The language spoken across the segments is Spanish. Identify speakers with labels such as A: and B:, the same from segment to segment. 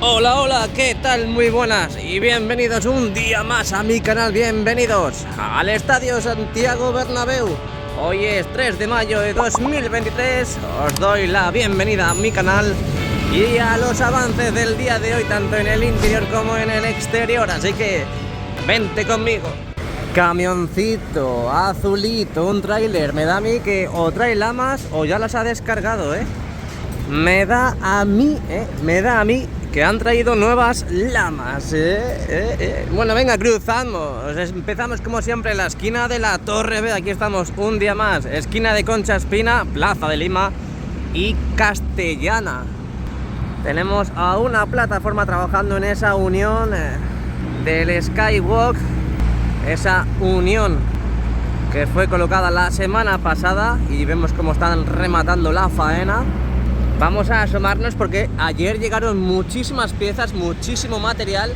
A: Hola, hola, ¿qué tal? Muy buenas y bienvenidos un día más a mi canal, bienvenidos al Estadio Santiago Bernabéu. Hoy es 3 de mayo de 2023, os doy la bienvenida a mi canal y a los avances del día de hoy, tanto en el interior como en el exterior, así que vente conmigo. Camioncito, azulito, un tráiler, me da a mí que o trae lamas o ya las ha descargado, Me da a mí que han traído nuevas lamas, Bueno, venga, cruzamos. Empezamos como siempre en la esquina de la Torre B. Aquí estamos un día más. Esquina de Concha Espina, Plaza de Lima y Castellana. Tenemos a una plataforma trabajando en esa unión del Skywalk. Esa unión que fue colocada la semana pasada y vemos cómo están rematando la faena. Vamos a asomarnos porque ayer llegaron muchísimas piezas, muchísimo material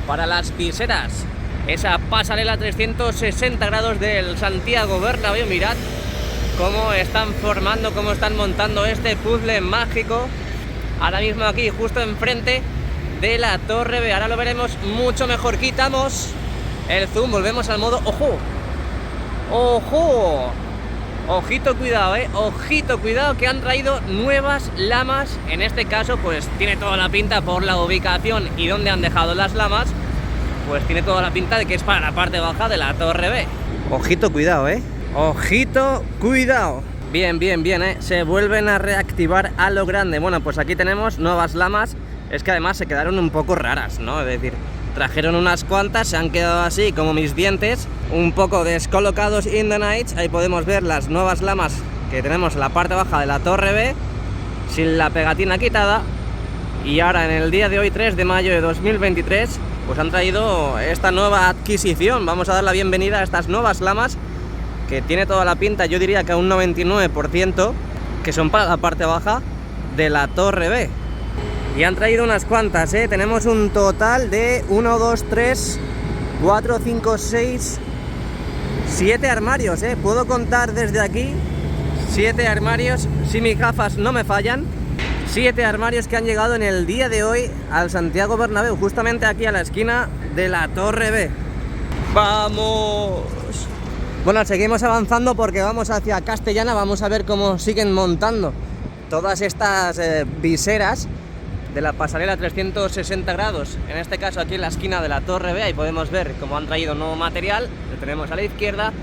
A: para las viseras. Esa pasarela 360 grados del Santiago Bernabéu. Mirad cómo están formando, cómo están montando este puzzle mágico. Ahora mismo aquí, justo enfrente de la Torre B. Ahora lo veremos mucho mejor. Quitamos el zoom, volvemos al modo ¡ojo! ¡Ojo! Ojito, cuidado, ojito, cuidado, que han traído nuevas lamas. En este caso, pues tiene toda la pinta por la ubicación y donde han dejado las lamas. Pues tiene toda la pinta de que es para la parte baja de la Torre B. Ojito, cuidado, ojito, cuidado. Bien, se vuelven a reactivar a lo grande. Bueno, pues aquí tenemos nuevas lamas. Es que además se quedaron un poco raras, ¿no? Es decir, trajeron unas cuantas, se han quedado así como mis dientes, un poco descolocados in the night. Ahí podemos ver las nuevas lamas que tenemos en la parte baja de la Torre B, sin la pegatina quitada. Y ahora en el día de hoy, 3 de mayo de 2023, pues han traído esta nueva adquisición. Vamos a dar la bienvenida a estas nuevas lamas, que tiene toda la pinta, yo diría que a un 99%, que son para la parte baja de la Torre B. Y han traído unas cuantas, Tenemos un total de 1, 2, 3, 4, 5, 6, 7 armarios, Puedo contar desde aquí 7 armarios, si mis gafas no me fallan. 7 armarios que han llegado en el día de hoy al Santiago Bernabéu, justamente aquí a la esquina de la Torre B. ¡Vamos! Bueno, seguimos avanzando porque vamos hacia Castellana. Vamos a ver cómo siguen montando todas estas viseras de la pasarela 360 grados, en este caso aquí en la esquina de la Torre B. Ahí podemos ver cómo han traído nuevo material. Lo tenemos a la izquierda,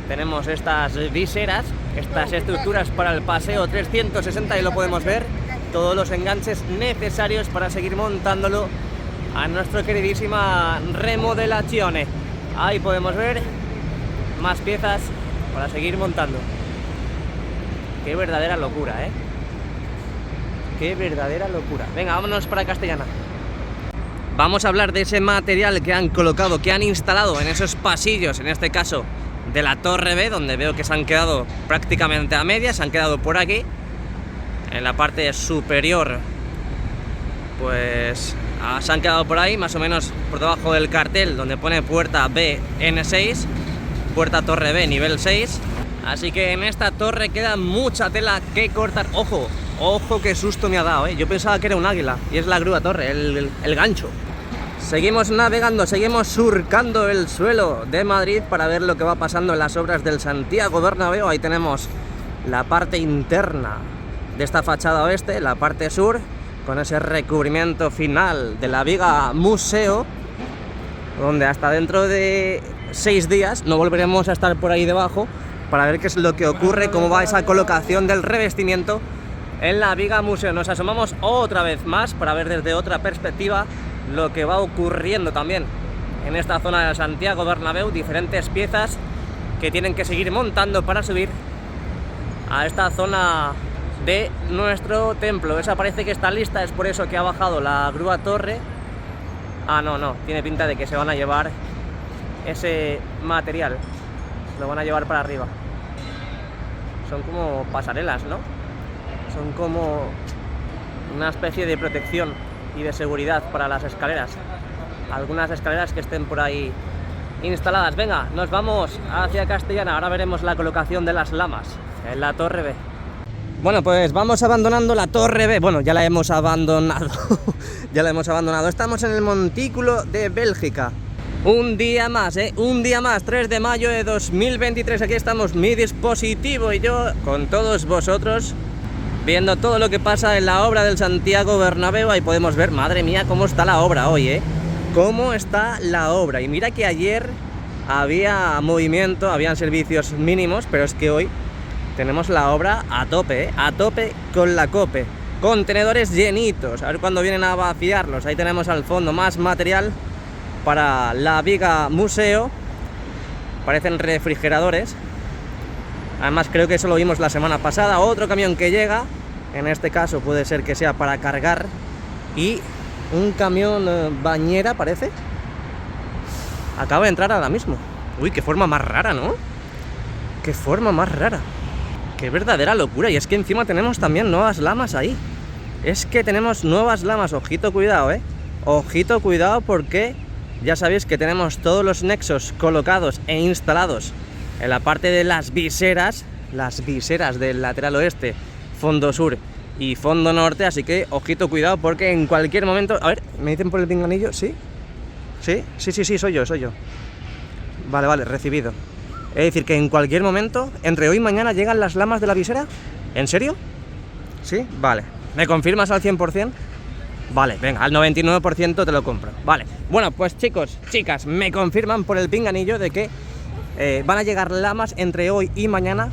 A: tenemos estas viseras, estas estructuras para el paseo 360, y lo podemos ver, todos los enganches necesarios para seguir montándolo a nuestra queridísima remodelación. Ahí podemos ver más piezas para seguir montando. Qué verdadera locura, Qué verdadera locura. Venga, vámonos para Castellana. Vamos a hablar de ese material que han colocado, que han instalado en esos pasillos, en este caso de la Torre B, donde veo que se han quedado prácticamente a medias. Se han quedado por aquí, en la parte superior, pues se han quedado por ahí, más o menos por debajo del cartel donde pone puerta B N6, puerta Torre B nivel 6. Así que en esta torre queda mucha tela que cortar. ¡Ojo! ¡Ojo, qué susto me ha dado, Yo pensaba que era un águila y es la grúa torre, el gancho. Seguimos navegando, seguimos surcando el suelo de Madrid para ver lo que va pasando en las obras del Santiago Bernabéu. Ahí tenemos la parte interna de esta fachada oeste, la parte sur, con ese recubrimiento final de la viga museo, donde hasta dentro de 6 días no volveremos a estar por ahí debajo para ver qué es lo que ocurre, cómo va esa colocación del revestimiento en la viga museo. Nos asomamos otra vez más para ver desde otra perspectiva lo que va ocurriendo también en esta zona de Santiago Bernabéu. Diferentes piezas que tienen que seguir montando para subir a esta zona de nuestro templo. Esa parece que está lista, es por eso que ha bajado la grúa torre. Ah, no, tiene pinta de que se van a llevar ese material, lo van a llevar para arriba. Son como pasarelas, ¿no? Son como una especie de protección y de seguridad para las escaleras. Algunas escaleras que estén por ahí instaladas. Venga, nos vamos hacia Castellana. Ahora veremos la colocación de las lamas en la Torre B. Bueno, pues vamos abandonando la Torre B. Bueno, ya la hemos abandonado. ya la hemos abandonado. Estamos en el montículo de Bélgica. Un día más, un día más, 3 de mayo de 2023. Aquí estamos, mi dispositivo y yo, con todos vosotros, viendo todo lo que pasa en la obra del Santiago Bernabéu. Ahí podemos ver, madre mía, cómo está la obra hoy, cómo está la obra. Y mira que ayer había movimiento, habían servicios mínimos, pero es que hoy tenemos la obra a tope con la COPE. Contenedores llenitos, a ver cuándo vienen a vaciarlos. Ahí tenemos al fondo más material para la viga museo. Parecen refrigeradores. Además creo que eso lo vimos la semana pasada. Otro camión que llega, en este caso puede ser que sea para cargar. Y un camión bañera, parece. Acaba de entrar ahora mismo. Uy, qué forma más rara, ¿no? Qué forma más rara. Qué verdadera locura. Y es que encima tenemos también nuevas lamas ahí. Es que tenemos nuevas lamas. Ojito, cuidado, Ojito, cuidado, porque ya sabéis que tenemos todos los nexos colocados e instalados en la parte de las viseras del lateral oeste, fondo sur y fondo norte. Así que ojito, cuidado, porque en cualquier momento... A ver, ¿me dicen por el pinganillo? ¿Sí? ¿Sí? Sí, soy yo. Vale, recibido. Es decir, que en cualquier momento, entre hoy y mañana, llegan las lamas de la visera. ¿En serio? ¿Sí? Vale. ¿Me confirmas al 100%? Vale, venga, al 99% te lo compro. Vale. Bueno, pues chicos, chicas, me confirman por el pinganillo de que van a llegar lamas entre hoy y mañana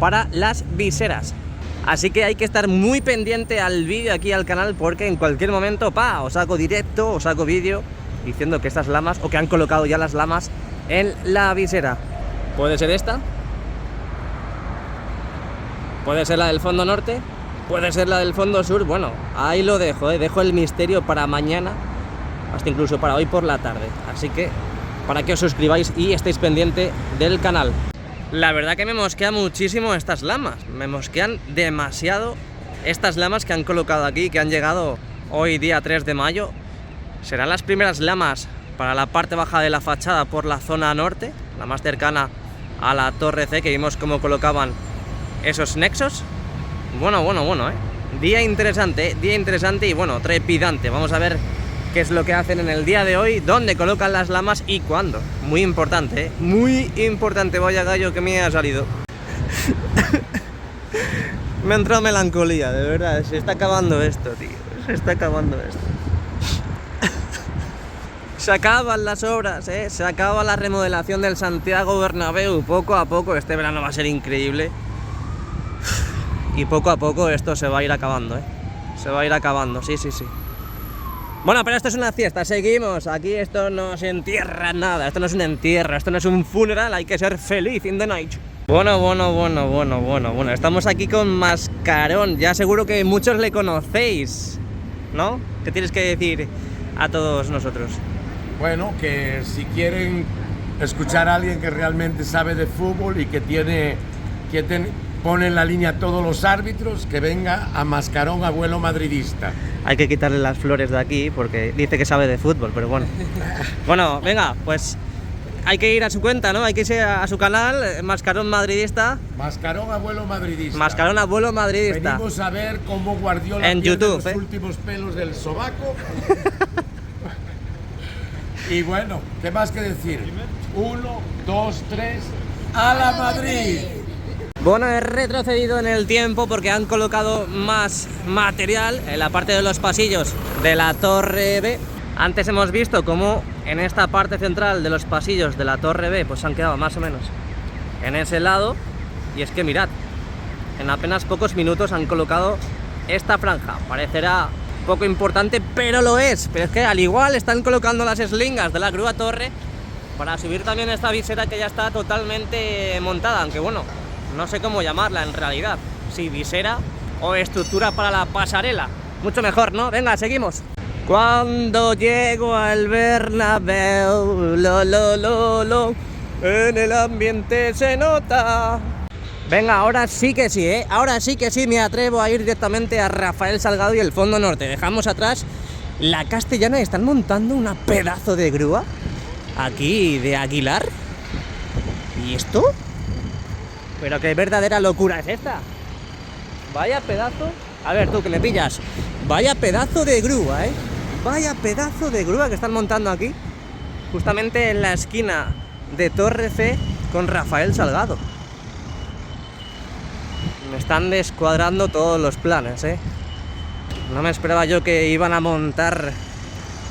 A: para las viseras. Así que hay que estar muy pendiente al vídeo aquí al canal, porque en cualquier momento, os saco directo, os saco vídeo diciendo que estas lamas, o que han colocado ya las lamas en la visera. ¿Puede ser esta? ¿Puede ser la del fondo norte? ¿Puede ser la del fondo sur? Bueno, ahí lo dejo, dejo el misterio para mañana, hasta incluso para hoy por la tarde. Así que, para que os suscribáis y estéis pendiente del canal. La verdad que me mosquean muchísimo estas lamas. Me mosquean demasiado estas lamas que han colocado aquí, que han llegado hoy día 3 de mayo. Serán las primeras lamas para la parte baja de la fachada por la zona norte, la más cercana a la Torre C, que vimos cómo colocaban esos nexos. Bueno, día interesante y bueno, trepidante. Vamos a ver qué es lo que hacen en el día de hoy, dónde colocan las lamas y cuándo. Muy importante, muy importante. Vaya gallo que me ha salido. Me ha entrado melancolía, de verdad. Se está acabando esto, tío. Se está acabando esto. Se acaban las obras, se acaba la remodelación del Santiago Bernabéu. Poco a poco, este verano va a ser increíble. Y poco a poco esto se va a ir acabando, Se va a ir acabando, sí. Bueno, pero esto es una fiesta, seguimos. Aquí esto no se entierra nada. Esto no es un entierro, esto no es un funeral. Hay que ser feliz in the night. Bueno. Estamos aquí con Mascarón. Ya seguro que muchos le conocéis, ¿no? ¿Qué tienes que decir a todos nosotros?
B: Bueno, que si quieren escuchar a alguien que realmente sabe de fútbol y que pone en la línea a todos los árbitros, que venga a Mascarón, abuelo madridista.
A: Hay que quitarle las flores de aquí porque dice que sabe de fútbol, pero bueno. Bueno, venga, pues hay que ir a su cuenta, ¿no? Hay que ir a su canal, Mascarón madridista.
B: Mascarón, abuelo madridista.
A: Mascarón, abuelo madridista.
B: Venimos a ver cómo Guardiola
A: en
B: pierde
A: YouTube,
B: los últimos pelos del sobaco. Y bueno, ¿qué más que decir? 1, 2, 3, ¡a la Madrid!
A: Bueno, he retrocedido en el tiempo porque han colocado más material en la parte de los pasillos de la Torre B. Antes hemos visto cómo en esta parte central de los pasillos de la Torre B pues han quedado más o menos en ese lado. Y es que mirad, en apenas pocos minutos han colocado esta franja. Parecerá poco importante, pero lo es. Pero es que al igual están colocando las eslingas de la grúa torre para subir también esta visera que ya está totalmente montada, aunque bueno, no sé cómo llamarla en realidad, si visera o estructura para la pasarela. Mucho mejor, ¿no? Venga, seguimos. Cuando llego al Bernabéu, en el ambiente se nota. Venga, ahora sí que sí, ahora sí que sí me atrevo a ir directamente a Rafael Salgado y el fondo norte. Dejamos atrás la Castellana y están montando una pedazo de grúa aquí de Aguilar. ¿Y esto? Pero qué verdadera locura es esta. Vaya pedazo. A ver, tú que me pillas. Vaya pedazo de grúa, ¿eh? Vaya pedazo de grúa que están montando aquí, justamente en la esquina de Torre C con Rafael Salgado. Me están descuadrando todos los planes, ¿eh? No me esperaba yo que iban a montar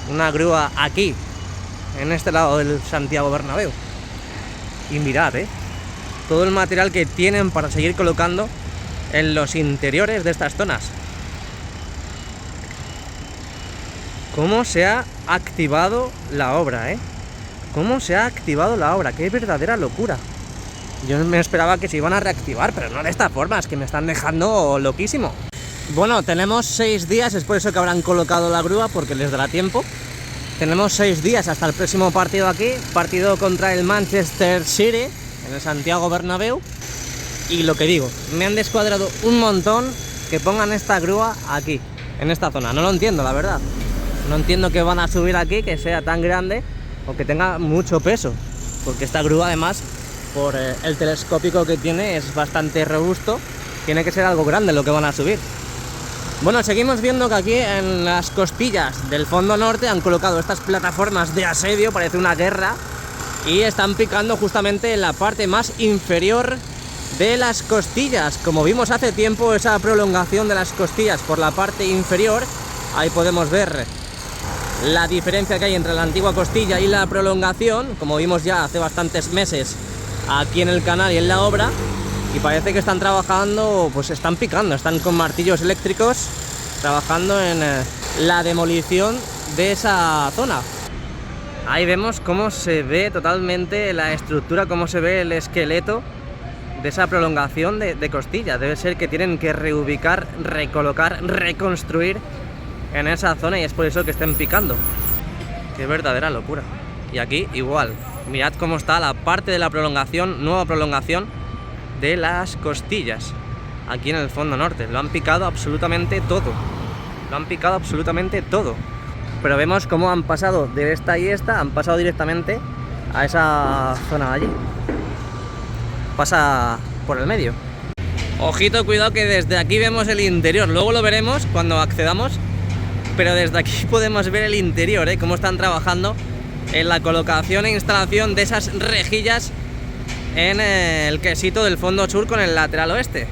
A: una grúa aquí, en este lado del Santiago Bernabéu. Y mirad, todo el material que tienen para seguir colocando en los interiores de estas zonas. Cómo se ha activado la obra, cómo se ha activado la obra, qué verdadera locura. Yo me esperaba que se iban a reactivar, pero no de esta forma, es que me están dejando loquísimo. Bueno, tenemos 6 días, es por eso que habrán colocado la grúa, porque les dará tiempo. Tenemos 6 días hasta el próximo partido aquí, partido contra el Manchester City, en el Santiago Bernabéu. Y lo que digo, me han descuadrado un montón que pongan esta grúa aquí, en esta zona. No lo entiendo, la verdad. No entiendo que van a subir aquí, que sea tan grande o que tenga mucho peso, porque esta grúa además, por el telescópico que tiene, es bastante robusto. Tiene que ser algo grande lo que van a subir. Bueno, seguimos viendo que aquí en las costillas del fondo norte han colocado estas plataformas de asedio, parece una guerra, y están picando justamente en la parte más inferior de las costillas. Como vimos hace tiempo, esa prolongación de las costillas por la parte inferior, ahí podemos ver la diferencia que hay entre la antigua costilla y la prolongación, como vimos ya hace bastantes meses aquí en el canal y en la obra. Y parece que están trabajando, pues están picando, están con martillos eléctricos trabajando en la demolición de esa zona. Ahí vemos cómo se ve totalmente la estructura, cómo se ve el esqueleto de esa prolongación de costilla. Debe ser que tienen que reubicar, recolocar, reconstruir en esa zona, y es por eso que estén picando. Qué verdadera locura. Y aquí igual, mirad cómo está la parte de la prolongación, nueva prolongación de las costillas aquí en el fondo norte. Lo han picado absolutamente todo, lo han picado absolutamente todo. Pero vemos cómo han pasado de esta y esta, han pasado directamente a esa zona de allí. Pasa por el medio. Ojito, cuidado, que desde aquí vemos el interior. Luego lo veremos cuando accedamos, pero desde aquí podemos ver el interior, cómo están trabajando en la colocación e instalación de esas rejillas en el quesito del fondo sur con el lateral oeste.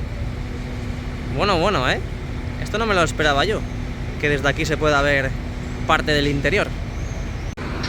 A: Bueno, esto no me lo esperaba yo, que desde aquí se pueda ver parte del interior.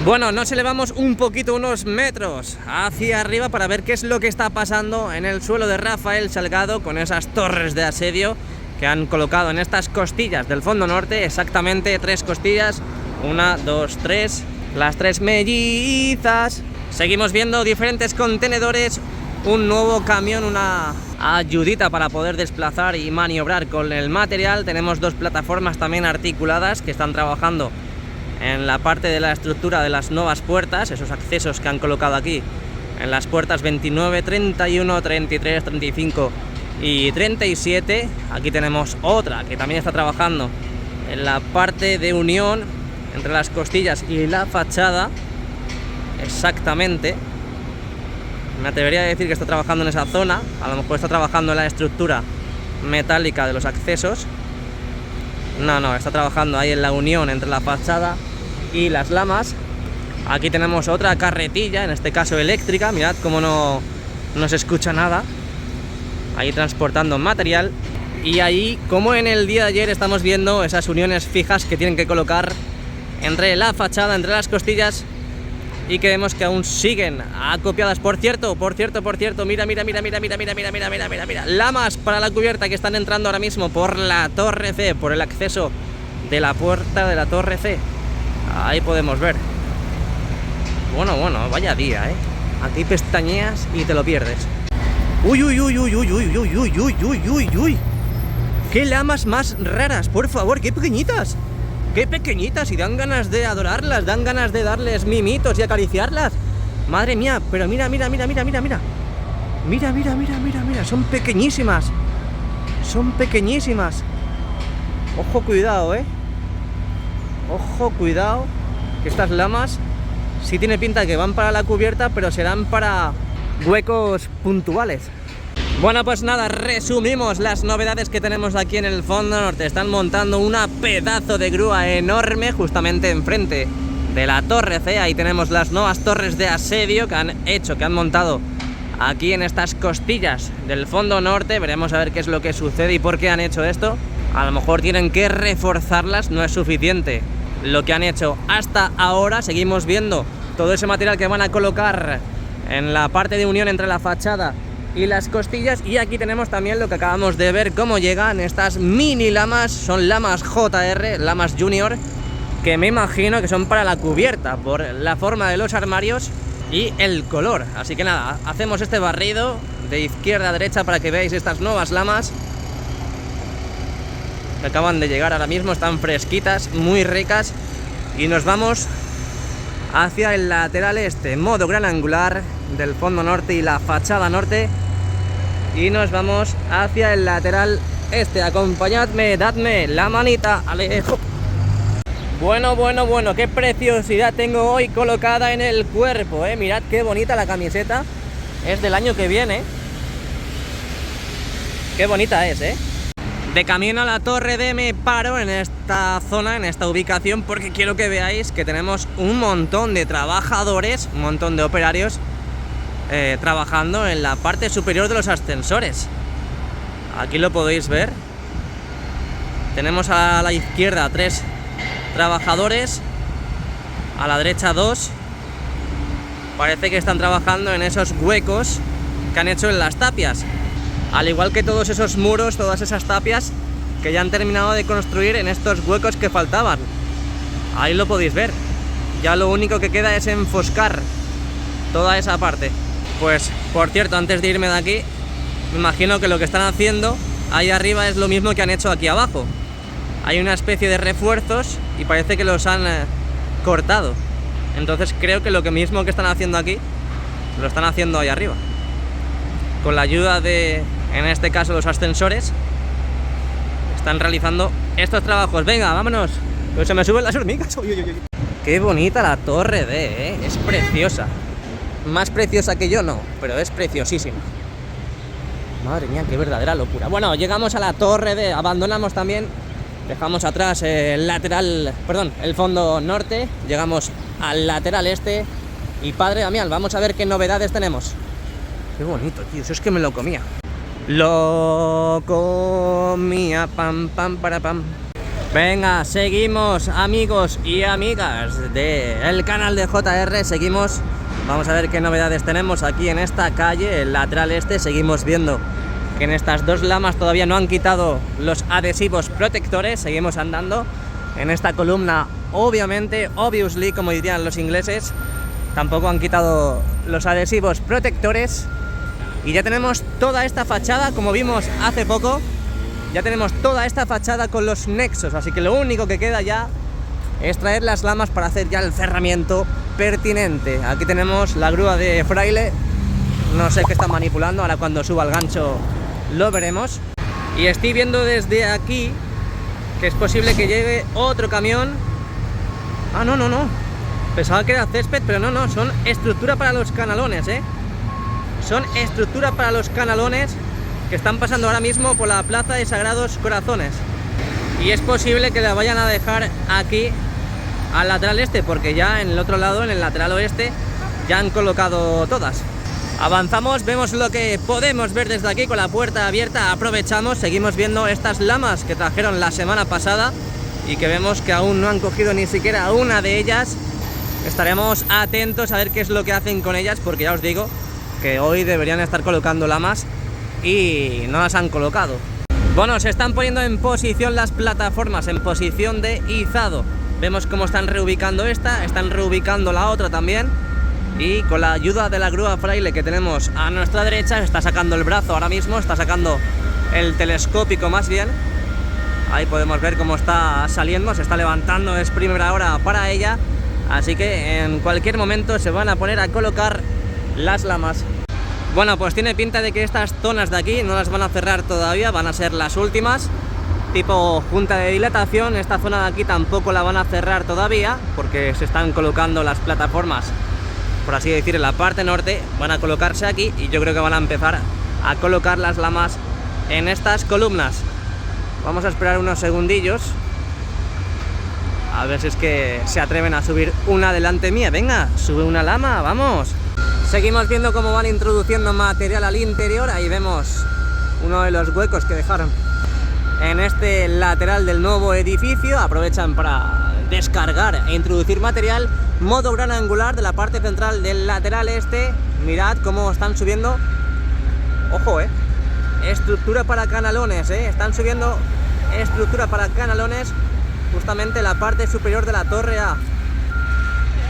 A: Bueno, nos elevamos un poquito, unos metros hacia arriba, para ver qué es lo que está pasando en el suelo de Rafael Salgado con esas torres de asedio que han colocado en estas costillas del fondo norte. Exactamente 3 costillas, 1, 2, 3, las 3 mellizas. Seguimos viendo diferentes contenedores, un nuevo camión, una ayudita para poder desplazar y maniobrar con el material. Tenemos 2 plataformas también articuladas que están trabajando en la parte de la estructura de las nuevas puertas, esos accesos que han colocado aquí en las puertas 29, 31, 33, 35 y 37. Aquí tenemos otra que también está trabajando en la parte de unión entre las costillas y la fachada. Exactamente, me atrevería a decir que está trabajando en esa zona. A lo mejor está trabajando en la estructura metálica de los accesos. No, está trabajando ahí en la unión entre la fachada y las lamas. Aquí tenemos otra carretilla, en este caso eléctrica. Mirad cómo no se escucha nada, ahí transportando material. Y ahí, como en el día de ayer, estamos viendo esas uniones fijas que tienen que colocar entre la fachada, entre las costillas, y que vemos que aún siguen acopiadas. Por cierto, mira, lamas para la cubierta que están entrando ahora mismo por la Torre C, por el acceso de la puerta de la Torre C. Ahí podemos ver. Bueno, vaya día, Aquí pestañeas y te lo pierdes. Uy. Qué lamas más raras, por favor, qué pequeñitas. ¡Qué pequeñitas! Y dan ganas de adorarlas, dan ganas de darles mimitos y acariciarlas. Madre mía, pero mira. Mira, son pequeñísimas. Son pequeñísimas. Ojo, cuidado, Ojo, cuidado, que estas lamas sí tiene pinta que van para la cubierta, pero serán para huecos puntuales. Bueno, pues nada, resumimos las novedades que tenemos aquí en el fondo norte. Están montando una pedazo de grúa enorme justamente enfrente de la torre C. Ahí tenemos las nuevas torres de asedio que han montado aquí en estas costillas del fondo norte. Veremos a ver qué es lo que sucede y por qué han hecho esto. A lo mejor tienen que reforzarlas, no es suficiente lo que han hecho hasta ahora. Seguimos viendo todo ese material que van a colocar en la parte de unión entre la fachada y las costillas. Y aquí tenemos también lo que acabamos de ver, cómo llegan estas mini lamas. Son lamas JR, lamas Junior, que me imagino que son para la cubierta por la forma de los armarios y el color. Así que nada, hacemos este barrido de izquierda a derecha para que veáis estas nuevas lamas que acaban de llegar ahora mismo. Están fresquitas, muy ricas, y nos vamos hacia el lateral este, modo gran angular del fondo norte y la fachada norte, y nos vamos hacia el lateral este. Acompañadme, dadme la manita, alejo. Bueno, qué preciosidad tengo hoy colocada en el cuerpo, mirad qué bonita la camiseta, es del año que viene. Qué bonita es, De camino a la torre D me paro en esta zona, en esta ubicación, porque quiero que veáis que tenemos un montón de trabajadores, un montón de operarios trabajando en la parte superior de los ascensores. Aquí lo podéis ver. Tenemos a la izquierda 3 trabajadores, a la derecha 2. Parece que están trabajando en esos huecos que han hecho en las tapias, al igual que todos esos muros, todas esas tapias que ya han terminado de construir en estos huecos que faltaban. Ahí lo podéis ver. Ya lo único que queda es enfoscar toda esa parte. Pues, por cierto, antes de irme de aquí, me imagino que lo que están haciendo ahí arriba es lo mismo que han hecho aquí abajo. Hay una especie de refuerzos y parece que los han cortado. Entonces creo que lo mismo que están haciendo aquí, lo están haciendo ahí arriba. Con la ayuda de, en este caso, los ascensores, están realizando estos trabajos. Venga, vámonos, que se me suben las hormigas. Uy, uy, uy. Qué bonita la torre D, es preciosa. Más preciosa que yo no, pero es preciosísima. Madre mía, qué verdadera locura. Bueno, llegamos a la torre D, abandonamos también, dejamos atrás el lateral, perdón, el fondo norte, llegamos al lateral este. Y padre Damián, vamos a ver qué novedades tenemos. Qué bonito, tío, eso es que me lo comía. Lo comía, pam, pam, para pam. Venga, seguimos, amigos y amigas del canal de JR, seguimos. Vamos a ver qué novedades tenemos aquí en esta calle, el lateral este. Seguimos viendo que en estas 2 lamas todavía no han quitado los adhesivos protectores. Seguimos andando en esta columna, obviously, como dirían los ingleses. Tampoco han quitado los adhesivos protectores. Y ya tenemos toda esta fachada, como vimos hace poco. Ya tenemos toda esta fachada con los nexos. Así que lo único que queda ya es traer las lamas para hacer ya el cerramiento pertinente. Aquí tenemos la grúa de Fraile. No sé qué está manipulando, ahora cuando suba el gancho lo veremos. Y estoy viendo desde aquí que es posible que llegue otro camión. Ah, no. Pensaba que era césped, pero no, son estructura para los canalones, Son estructura para los canalones que están pasando ahora mismo por la Plaza de Sagrados Corazones. Y es posible que la vayan a dejar aquí al lateral este, porque ya en el otro lado, en el lateral oeste, ya han colocado todas. Avanzamos, vemos lo que podemos ver desde aquí con la puerta abierta. Aprovechamos, seguimos viendo estas lamas que trajeron la semana pasada y que vemos que aún no han cogido ni siquiera una de ellas. Estaremos atentos a ver qué es lo que hacen con ellas, porque ya os digo que hoy deberían estar colocando lamas y no las han colocado. Bueno, se están poniendo en posición las plataformas, en posición de izado. Vemos cómo están reubicando esta, están reubicando la otra también. Y con la ayuda de la grúa Fraile que tenemos a nuestra derecha, está sacando el brazo ahora mismo, está sacando el telescópico más bien. Ahí podemos ver cómo está saliendo, se está levantando, es primera hora para ella. Así que en cualquier momento se van a poner a colocar las lamas. Bueno, pues tiene pinta de que estas zonas de aquí no las van a cerrar todavía, van a ser las últimas, tipo junta de dilatación. Esta zona de aquí tampoco la van a cerrar todavía, porque se están colocando las plataformas, por así decir, en la parte norte. Van a colocarse aquí y yo creo que van a empezar a colocar las lamas en estas columnas. Vamos a esperar unos segundillos a ver si es que se atreven a subir una delante mía. Venga, sube una lama, vamos. Seguimos viendo cómo van introduciendo material al interior. Ahí vemos uno de los huecos que dejaron en este lateral del nuevo edificio. Aprovechan para descargar e introducir material. Modo gran angular de la parte central del lateral este. Mirad cómo están subiendo. Ojo, estructura para canalones, están subiendo estructura para canalones justamente la parte superior de la torre A.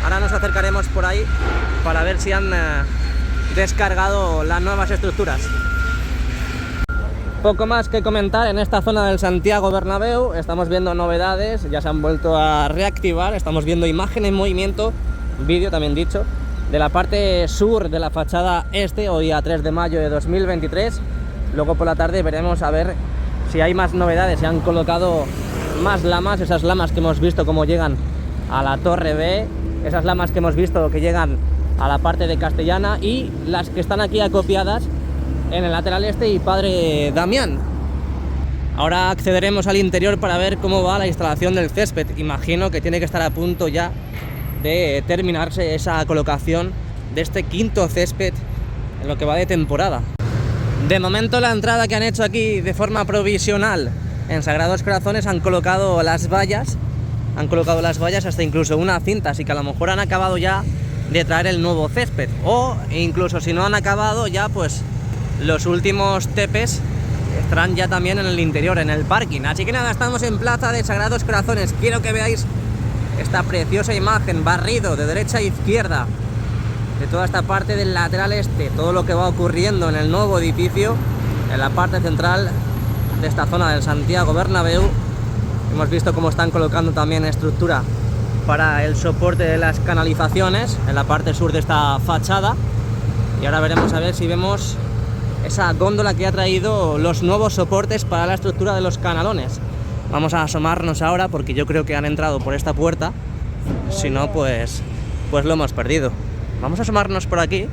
A: Ahora nos acercaremos por ahí para ver si han descargado las nuevas estructuras. Poco más que comentar en esta zona del Santiago Bernabéu. Estamos viendo novedades, ya se han vuelto a reactivar. Estamos viendo imagen en movimiento, vídeo también dicho, de la parte sur de la fachada este, hoy a 3 de mayo de 2023. Luego por la tarde veremos a ver si hay más novedades, se han colocado más lamas, esas lamas que hemos visto cómo llegan a la torre B, esas lamas que hemos visto que llegan a la parte de Castellana y las que están aquí acopiadas en el lateral este y Padre Damián. Ahora accederemos al interior para ver cómo va la instalación del césped. Imagino que tiene que estar a punto ya de terminarse esa colocación de este quinto césped en lo que va de temporada. De momento la entrada que han hecho aquí de forma provisional en Sagrados Corazones han colocado las vallas hasta incluso una cinta, así que a lo mejor han acabado ya de traer el nuevo césped, o incluso si no han acabado ya, pues los últimos tepes estarán ya también en el interior, en el parking. Así que nada, estamos en Plaza de Sagrados Corazones. Quiero que veáis esta preciosa imagen, barrido de derecha a izquierda de toda esta parte del lateral este, todo lo que va ocurriendo en el nuevo edificio, en la parte central de esta zona del Santiago Bernabéu. Hemos visto cómo están colocando también estructura para el soporte de las canalizaciones en la parte sur de esta fachada, y ahora veremos a ver si vemos esa góndola que ha traído los nuevos soportes para la estructura de los canalones. Vamos a asomarnos ahora porque yo creo que han entrado por esta puerta, si no pues lo hemos perdido. Vamos a asomarnos por aquí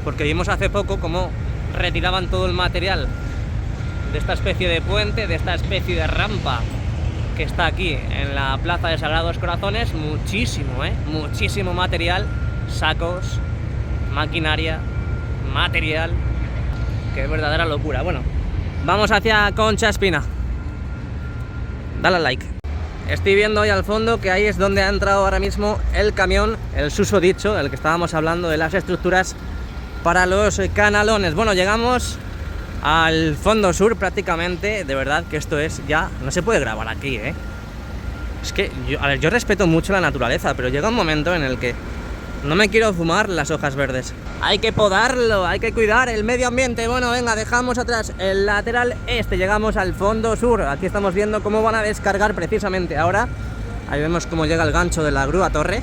A: porque vimos hace poco cómo retiraban todo el material de esta especie de puente, de esta especie de rampa que está aquí en la Plaza de Sagrados Corazones. Muchísimo material, sacos, maquinaria, material, que es verdadera locura. Bueno, vamos hacia Concha Espina. Dale al like. Estoy viendo ahí al fondo que ahí es donde ha entrado ahora mismo el camión, el susodicho, del que estábamos hablando, de las estructuras para los canalones. Bueno, llegamos al fondo sur prácticamente. De verdad que esto es ya... No se puede grabar aquí, Es que, yo respeto mucho la naturaleza, pero llega un momento en el que no me quiero fumar las hojas verdes. Hay que podarlo, hay que cuidar el medio ambiente. Bueno, venga, dejamos atrás el lateral este, llegamos al fondo sur. Aquí estamos viendo cómo van a descargar precisamente ahora. Ahí vemos cómo llega el gancho de la grúa torre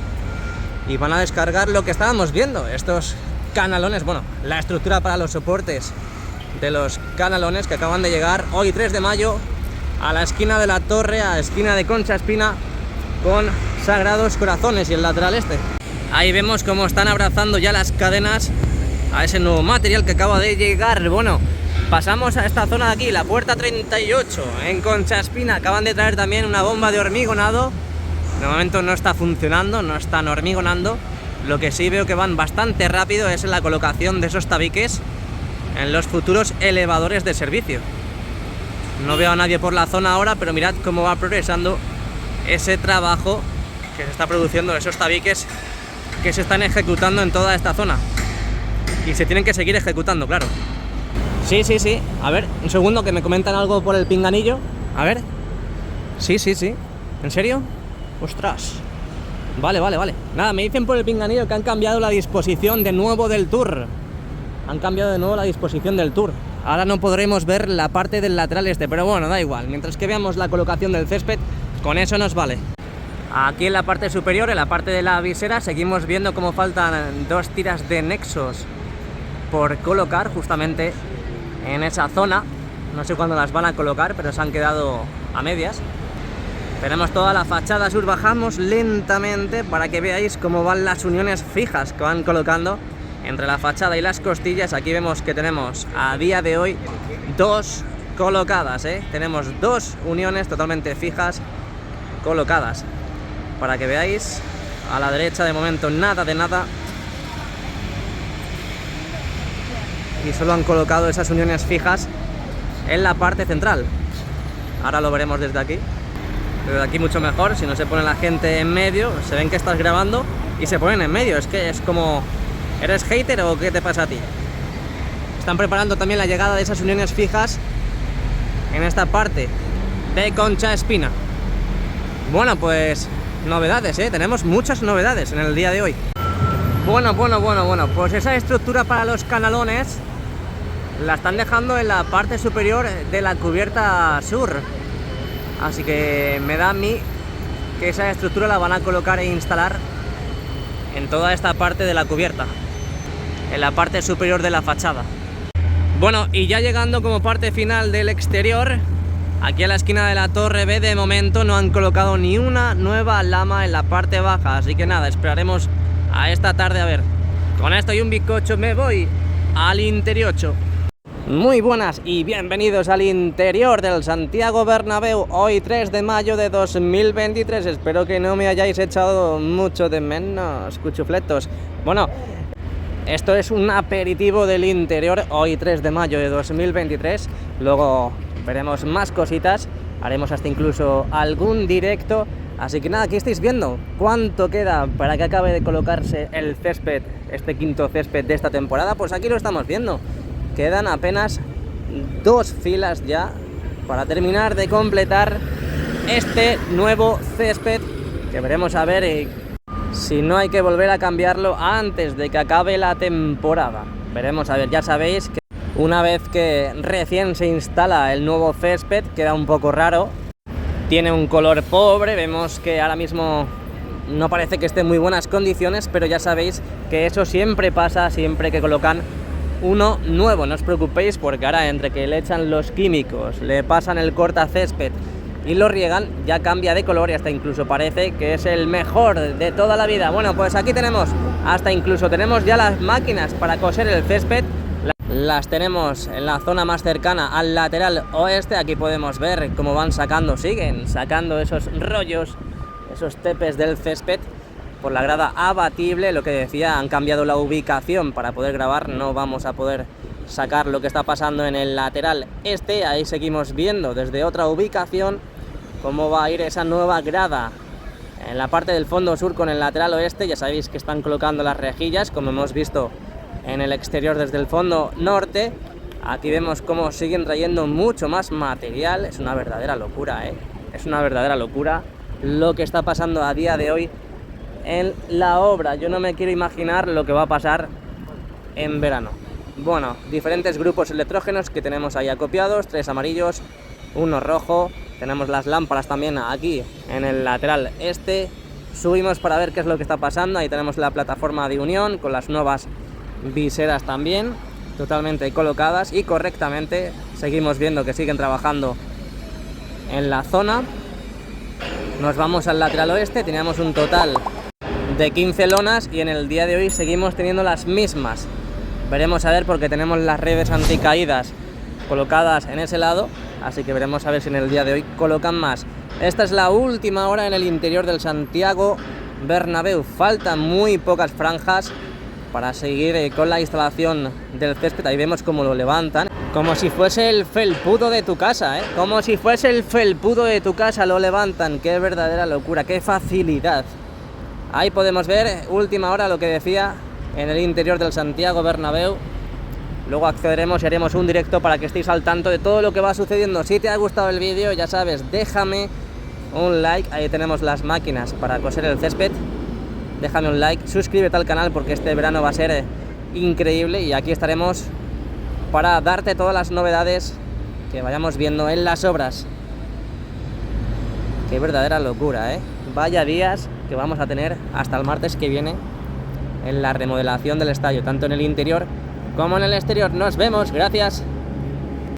A: y van a descargar lo que estábamos viendo, estos canalones, bueno, la estructura para los soportes de los canalones que acaban de llegar hoy 3 de mayo a la esquina de la torre, a la esquina de Concha Espina con Sagrados Corazones y el lateral este. Ahí vemos cómo están abrazando ya las cadenas a ese nuevo material que acaba de llegar. Bueno, pasamos a esta zona de aquí, la puerta 38 en Concha Espina. Acaban de traer también una bomba de hormigonado. De momento no está funcionando, no están hormigonando. Lo que sí veo que van bastante rápido es en la colocación de esos tabiques en los futuros elevadores de servicio. No veo a nadie por la zona ahora, pero mirad cómo va progresando ese trabajo que se está produciendo, esos tabiques que se están ejecutando en toda esta zona y se tienen que seguir ejecutando, claro. Sí, a ver, un segundo que me comentan algo por el pinganillo. A ver. Sí, ¿en serio? Ostras. Vale. Nada, me dicen por el pinganillo que han cambiado la disposición de nuevo del tour. Han cambiado de nuevo la disposición del tour. Ahora no podremos ver la parte del lateral este, pero bueno, da igual. Mientras que veamos la colocación del césped, con eso nos vale. Aquí en la parte superior, en la parte de la visera, seguimos viendo cómo faltan 2 tiras de nexos por colocar justamente en esa zona. No sé cuándo las van a colocar, pero se han quedado a medias. Tenemos toda la fachada sur, bajamos lentamente para que veáis cómo van las uniones fijas que van colocando entre la fachada y las costillas. Aquí vemos que tenemos a día de hoy 2 colocadas, tenemos 2 uniones totalmente fijas colocadas, para que veáis. A la derecha de momento nada de nada, y solo han colocado esas uniones fijas en la parte central. Ahora lo veremos desde aquí, pero de aquí mucho mejor. Si no se pone la gente en medio, se ven que estás grabando y se ponen en medio. Es que es como, ¿eres hater o qué te pasa a ti? Están preparando también la llegada de esas uniones fijas en esta parte de Concha Espina. Bueno, pues novedades, tenemos muchas novedades en el día de hoy. Bueno, pues esa estructura para los canalones la están dejando en la parte superior de la cubierta sur, así que me da a mí que esa estructura la van a colocar e instalar en toda esta parte de la cubierta, en la parte superior de la fachada. Bueno, y ya llegando como parte final del exterior, aquí a la esquina de la Torre B de momento no han colocado ni una nueva lama en la parte baja, así que nada, esperaremos a esta tarde a ver. Con esto y un bizcocho me voy al interior. Muy buenas y bienvenidos al interior del Santiago Bernabéu, hoy 3 de mayo de 2023. Espero que no me hayáis echado mucho de menos, cuchufletos. Bueno, esto es un aperitivo del interior, hoy 3 de mayo de 2023. Luego veremos más cositas, haremos hasta incluso algún directo. Así que nada, aquí estáis viendo cuánto queda para que acabe de colocarse el césped, este quinto césped de esta temporada. Pues aquí lo estamos viendo. Quedan apenas 2 filas ya para terminar de completar este nuevo césped, que veremos a ver si no hay que volver a cambiarlo antes de que acabe la temporada. Veremos a ver, ya sabéis que una vez que recién se instala el nuevo césped queda un poco raro, tiene un color pobre, vemos que ahora mismo no parece que esté en muy buenas condiciones, pero ya sabéis que eso siempre pasa siempre que colocan uno nuevo. No os preocupéis, porque ahora entre que le echan los químicos, le pasan el cortacésped y lo riegan, ya cambia de color y hasta incluso parece que es el mejor de toda la vida. Bueno, pues aquí tenemos, hasta incluso tenemos ya las máquinas para coser el césped. Las tenemos en la zona más cercana al lateral oeste. Aquí podemos ver cómo van sacando, siguen sacando esos rollos, esos tepes del césped por la grada abatible. Lo que decía, han cambiado la ubicación para poder grabar, no vamos a poder sacar lo que está pasando en el lateral este. Ahí seguimos viendo desde otra ubicación cómo va a ir esa nueva grada en la parte del fondo sur con el lateral oeste. Ya sabéis que están colocando las rejillas, como hemos visto en el exterior desde el fondo norte. Aquí vemos cómo siguen trayendo mucho más material. Es una verdadera locura, es una verdadera locura lo que está pasando a día de hoy en la obra. Yo no me quiero imaginar lo que va a pasar en verano. Bueno, diferentes grupos electrógenos que tenemos ahí acopiados, 3 amarillos, 1 rojo. Tenemos las lámparas también aquí en el lateral este. Subimos para ver qué es lo que está pasando. Ahí tenemos la plataforma de unión con las nuevas viseras también totalmente colocadas y correctamente. Seguimos viendo que siguen trabajando en la zona. Nos vamos al lateral oeste. Teníamos un total de 15 lonas y en el día de hoy seguimos teniendo las mismas. Veremos a ver, porque tenemos las redes anticaídas colocadas en ese lado, así que veremos a ver si en el día de hoy colocan más. Esta es la última hora en el interior del Santiago Bernabéu. Faltan muy pocas franjas para seguir con la instalación del césped. Ahí vemos cómo lo levantan, como si fuese el felpudo de tu casa, como si fuese el felpudo de tu casa lo levantan. Qué verdadera locura, qué facilidad. Ahí podemos ver, última hora, lo que decía, en el interior del Santiago Bernabéu. Luego accederemos y haremos un directo para que estéis al tanto de todo lo que va sucediendo. Si te ha gustado el vídeo, ya sabes, déjame un like. Ahí tenemos las máquinas para coser el césped. Déjame un like, suscríbete al canal, porque este verano va a ser increíble y aquí estaremos para darte todas las novedades que vayamos viendo en las obras. Qué verdadera locura, Vaya días que vamos a tener hasta el martes que viene en la remodelación del estadio, tanto en el interior como en el exterior. Nos vemos, gracias.